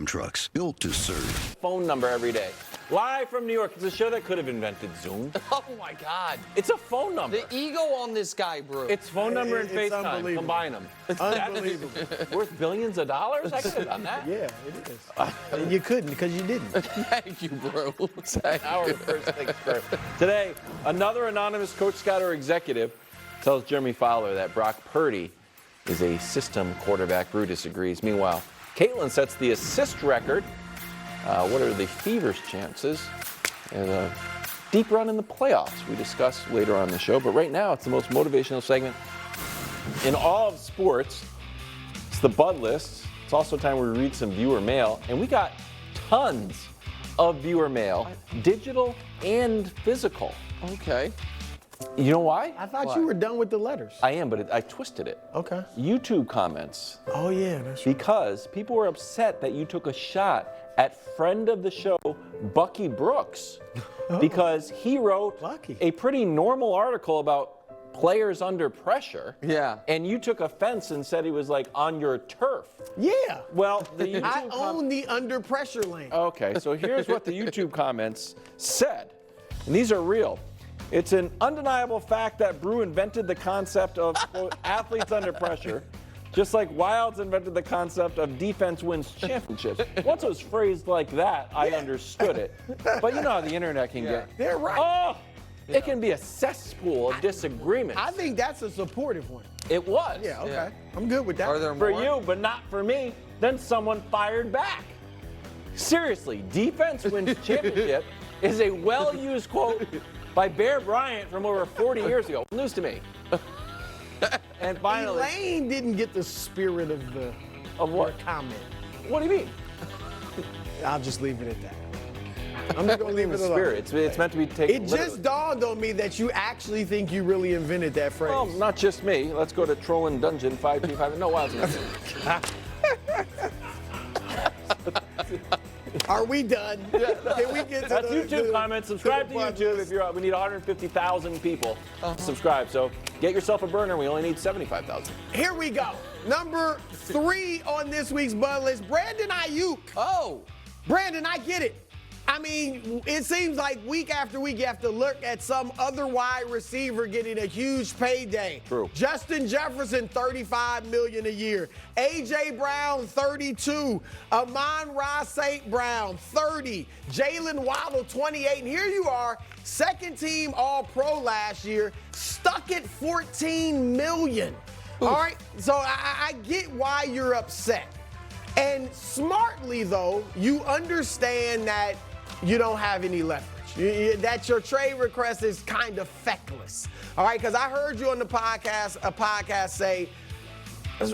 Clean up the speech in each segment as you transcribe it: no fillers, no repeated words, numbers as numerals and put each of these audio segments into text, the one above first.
Ram trucks, built to serve. Phone number every day. Live from New York. It's a show that could have invented Zoom. Oh, my God. It's a phone number. The ego on this guy, bro. It's phone number and It's FaceTime. Combine them. Unbelievable. Worth billions of dollars? I could have done that. Yeah, it is. And you couldn't because you didn't. Thank you, bro. Thank Our you. first things first. Today, another anonymous coach, scout, or executive tells Jeremy Fowler that Brock Purdy is a system quarterback. Brew disagrees. Meanwhile, Caitlin sets the assist record. What are the Fever's chances? And a deep run in the playoffs we discuss later on in the show. But right now, it's the most motivational segment in all of sports. It's the Bud List. It's also time we read some viewer mail. And we got tons of viewer mail, digital and physical. Okay. You know why? I thought you were done with the letters. I am, but I twisted it. Okay. YouTube comments. Oh, yeah, that's right. Because people were upset that you took a shot at friend of the show, Bucky Brooks, because he wrote a pretty normal article about players under pressure. Yeah. And you took offense and said he was like on your turf. Yeah. Well, the YouTube I own the under pressure lane. Okay, so here's what the YouTube comments said. And these are real. It's an undeniable fact that Brew invented the concept of, quote, athletes under pressure, just like Wilds invented the concept of defense wins championships. Once it was phrased like that, I understood it. But you know how the internet can get. They're right. Oh, it can be a cesspool of disagreements. I think that's a supportive one. It was. Yeah, okay. Yeah. I'm good with that. Are there For more? you, but not for me. Then someone fired back. Seriously, defense wins championship is a well-used quote by Bear Bryant from over 40 years ago. News to me. And finally, Elaine didn't get the spirit of the what? comment. What do you mean? I'll just leave it at that. I'm just gonna leave it The alone. spirit. It's meant to be taken It literally. just dawned on me that you actually think you really invented that phrase. Well, not just me. Let's go to Trollin Dungeon 535. No, Wilds. Are we done? Can we get to That's the YouTube the- comments. Subscribe to Bud YouTube List? if we need 150,000 people to subscribe. So get yourself a burner. We only need 75,000. Here we go. Number 3 on this week's Bud List, Brandon Ayuk. Oh. Brandon, I get it. I mean, it seems like week after week you have to look at some other wide receiver getting a huge payday. True. Justin Jefferson, $35 million a year. A.J. Brown, $32. Amon-Ra St. Brown, $30. Jalen Waddle, $28. And here you are, second team All-Pro last year, stuck at $14 million. All right, so I get why you're upset. And smartly, though, you understand that you don't have any leverage, that your trade request is kind of feckless. All right, because I heard you on the podcast say,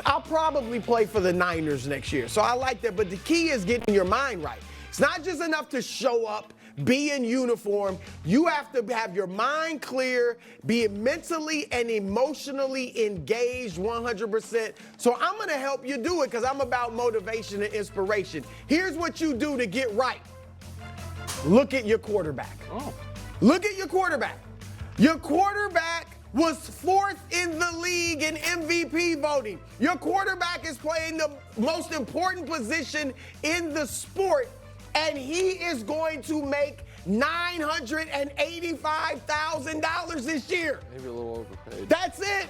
I'll probably play for the Niners next year. So I like that. But the key is getting your mind right. It's not just enough to show up, be in uniform. You have to have your mind clear, be mentally and emotionally engaged 100%. So I'm going to help you do it because I'm about motivation and inspiration. Here's what you do to get right. Look at your quarterback. Oh. Look at your quarterback. Your quarterback was 4th in the league in MVP voting. Your quarterback is playing the most important position in the sport, and he is going to make $985,000 this year. Maybe a little overpaid. That's it.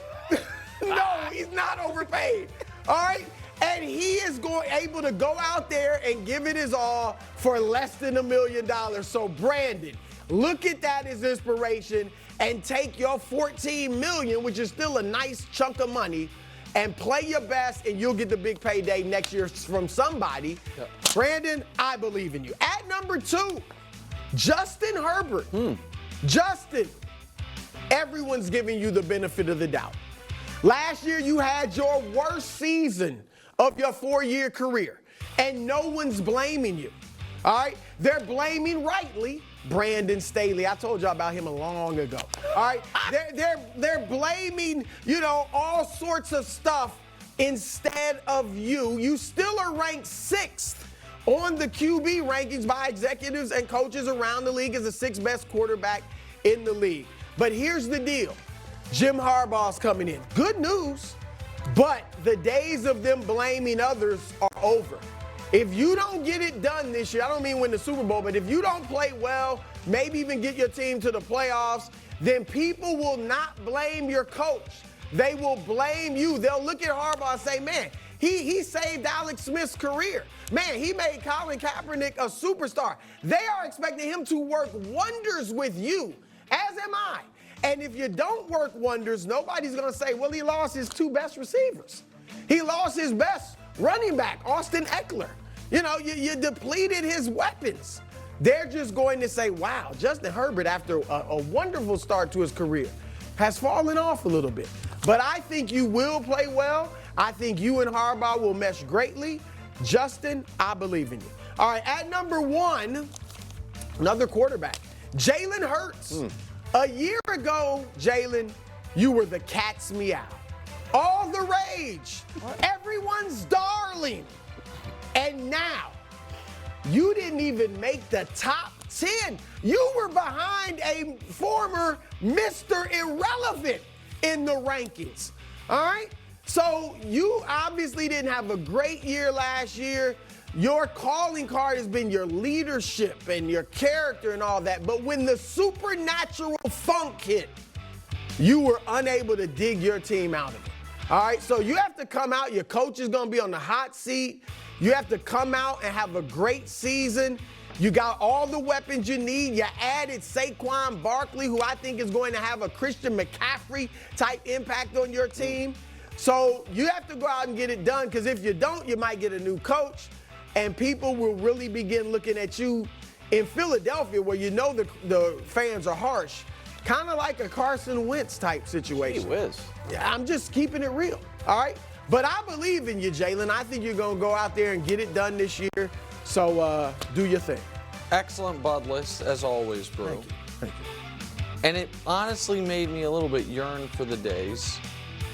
No, he's not overpaid. All right? And he is able to go out there and give it his all for less than $1 million. So, Brandon, look at that as inspiration and take your $14 million, which is still a nice chunk of money, and play your best, and you'll get the big payday next year from somebody. Yep. Brandon, I believe in you. At number 2, Justin Herbert. Justin, everyone's giving you the benefit of the doubt. Last year, you had your worst season of your 4-year career, and no one's blaming you. All right? They're blaming rightly Brandon Staley. I told y'all about him long ago. All right? They're blaming, all sorts of stuff instead of you. You still are ranked 6th on the QB rankings by executives and coaches around the league as the 6th best quarterback in the league. But here's the deal. Jim Harbaugh's coming in. Good news, but the days of them blaming others are over. If you don't get it done this year, I don't mean win the Super Bowl, but if you don't play well, maybe even get your team to the playoffs, then people will not blame your coach. They will blame you. They'll look at Harbaugh and say, man, he saved Alex Smith's career. Man, he made Colin Kaepernick a superstar. They are expecting him to work wonders with you, as am I. And if you don't work wonders, nobody's going to say, well, he lost his 2 best receivers. He lost his best running back, Austin Eckler. You know, you depleted his weapons. They're just going to say, wow, Justin Herbert, after a wonderful start to his career, has fallen off a little bit. But I think you will play well. I think you and Harbaugh will mesh greatly. Justin, I believe in you. All right, at number 1, another quarterback, Jalen Hurts. A year ago, Jalen, you were the cat's meow. All the rage. Everyone's darling. And now, you didn't even make the top 10. You were behind a former Mr. Irrelevant in the rankings. All right? So you obviously didn't have a great year last year. Your calling card has been your leadership and your character and all that. But when the supernatural funk hit, you were unable to dig your team out of it. All right? So you have to come out. Your coach is going to be on the hot seat. You have to come out and have a great season. You got all the weapons you need. You added Saquon Barkley, who I think is going to have a Christian McCaffrey type impact on your team. So you have to go out and get it done, because if you don't, you might get a new coach, and people will really begin looking at you in Philadelphia, where you know the fans are harsh, kind of like a Carson Wentz type situation. Gee whiz. Yeah, I'm just keeping it real, all right? But I believe in you, Jalen. I think you're going to go out there and get it done this year. So do your thing. Excellent Bud list, as always, bro. Thank you. Thank you. And it honestly made me a little bit yearn for the days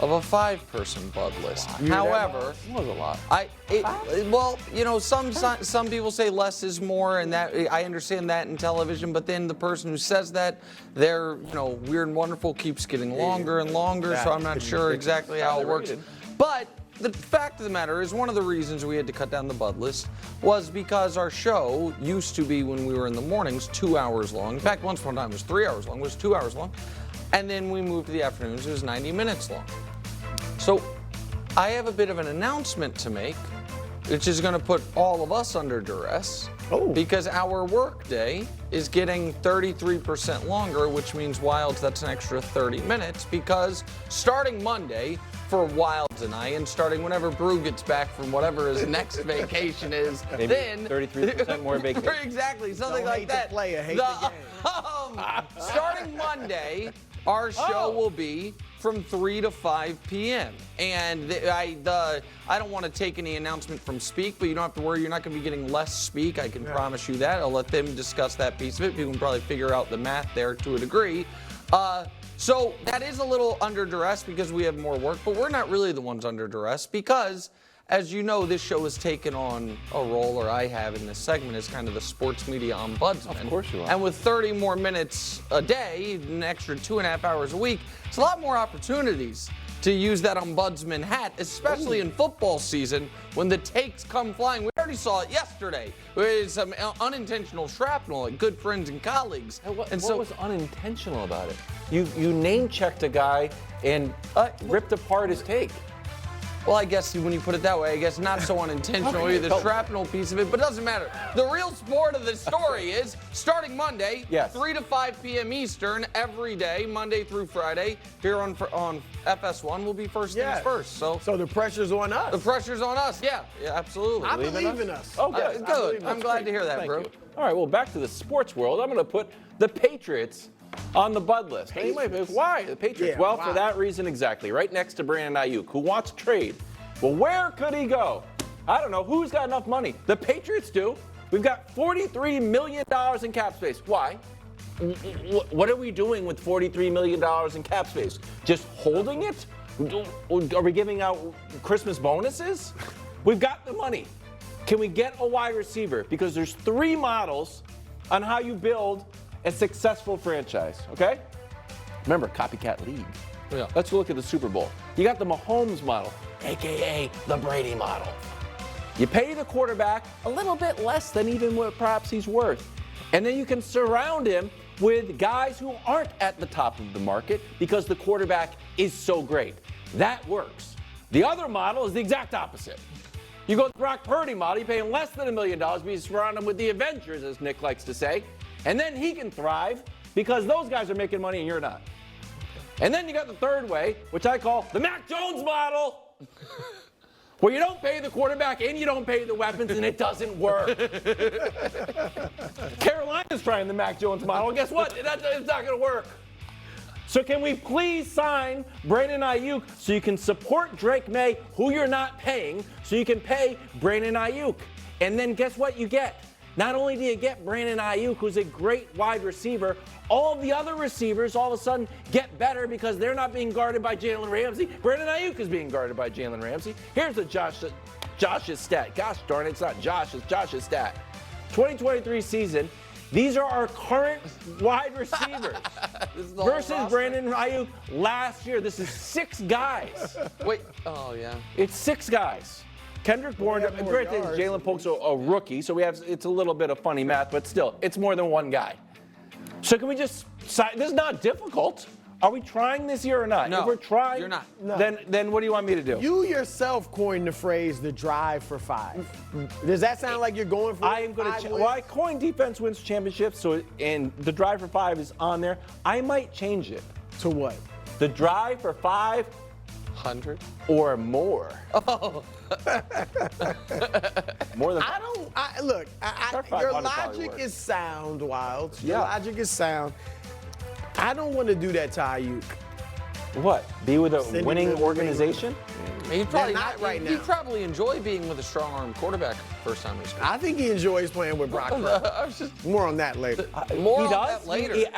of a 5-person Bud list. However, It was a lot. well, you know, some people say less is more, and that I understand that in television. But then the person who says that, their Weird and Wonderful keeps getting longer and longer. So I'm not sure exactly how it works. But the fact of the matter is, one of the reasons we had to cut down the Bud list was because our show used to be, when we were in the mornings, 2 hours long. In fact, once upon a time it was 3 hours long. It was 2 hours long. And then we moved to the afternoons. It was 90 minutes long. So I have a bit of an announcement to make, which is going to put all of us under duress. Oh. Because our work day is getting 33% longer, which means Wilds, that's an extra 30 minutes, because starting Monday for Wilds and I, and starting whenever Brew gets back from whatever his next vacation is, Maybe then 33% more vacation. Exactly, something Don't like hate that. the player, hate the game. Starting Monday, our show will be from 3 to 5 p.m. And I don't want to take any announcement from Speak, but you don't have to worry. You're not going to be getting less Speak. I can promise you that. I'll let them discuss that piece of it. You can probably figure out the math there to a degree. So that is a little under duress because we have more work, but we're not really the ones under duress because, as you know, this show has taken on a role, or I have in this segment, as kind of the sports media ombudsman. Of course you are. And with 30 more minutes a day, an extra 2.5 hours a week, it's a lot more opportunities to use that ombudsman hat, especially in football season when the takes come flying. We already saw it yesterday with some unintentional shrapnel at good friends and colleagues. What was unintentional about it? You name-checked a guy and ripped apart his take. Well, I guess when you put it that way, I guess not so unintentional, the shrapnel piece of it, but it doesn't matter. The real sport of the story is starting Monday, 3 to 5 p.m. Eastern, every day, Monday through Friday, here on FS1 will be first things first. So the pressure's on us. the pressure's on us. Yeah, absolutely. I believe in us. Oh, good. Good. I'm glad to hear that, Thank bro. you. All right, well, back to the sports world. I'm going to put the Patriots on the Bud list. And you might be like, why the Patriots? Yeah, well, why? for that reason exactly. Right next to Brandon Ayuk, who wants to trade. Well, where could he go? I don't know. Who's got enough money? The Patriots do. We've got $43 million in cap space. Why? What are we doing with $43 million in cap space? Just holding it? Are we giving out Christmas bonuses? We've got the money. Can we get a wide receiver? Because there's 3 models on how you build a successful franchise, okay? Remember, copycat league. Yeah. Let's look at the Super Bowl. You got the Mahomes model, AKA the Brady model. You pay the quarterback a little bit less than even what perhaps he's worth. And then you can surround him with guys who aren't at the top of the market because the quarterback is so great. That works. The other model is the exact opposite. You go the Brock Purdy model, you pay him less than $1 million, but you surround him with the Avengers, as Nick likes to say, and then he can thrive because those guys are making money and you're not. And then you got the third way, which I call the Mac Jones model, where you don't pay the quarterback and you don't pay the weapons and it doesn't work. Carolina's trying the Mac Jones model. Guess what? It's not going to work. So can we please sign Brandon Ayuk so you can support Drake May, who you're not paying, so you can pay Brandon Ayuk? And then guess what you get? Not only do you get Brandon Ayuk, who's a great wide receiver, all of the other receivers all of a sudden get better because they're not being guarded by Jalen Ramsey. Brandon Ayuk is being guarded by Jalen Ramsey. Here's Josh's stat. Gosh darn it, it's not Josh, it's Josh's stat. 2023 season, these are our current wide receivers versus Brandon Ayuk last year. This is 6 guys. Wait, oh yeah. It's 6 guys. Kendrick Bourne, granted, Jalen Polk's a rookie, so it's a little bit of funny math, but still, it's more than one guy. So can we just sign? This is not difficult. Are we trying this year or not? No, if we're trying, you're not. No. Then what do you want me to do? You yourself coined the phrase "the drive for 5." Does that sound like you're going for? I am going to. Well, I coined defense wins championships, and the drive for 5 is on there. I might change it to what? The drive for 500 or more. Oh. More than. Look. Your 500 probably logic works. is sound, Wild. Yeah. Your logic is sound. I don't want to do that to Ayuk. What? Be with a Send winning him to the organization? He'd probably not right now. He'd probably enjoy being with a strong arm quarterback first time in his career. I think he enjoys playing with Brock Purdy. I was just More on that later. more He on does? that later. He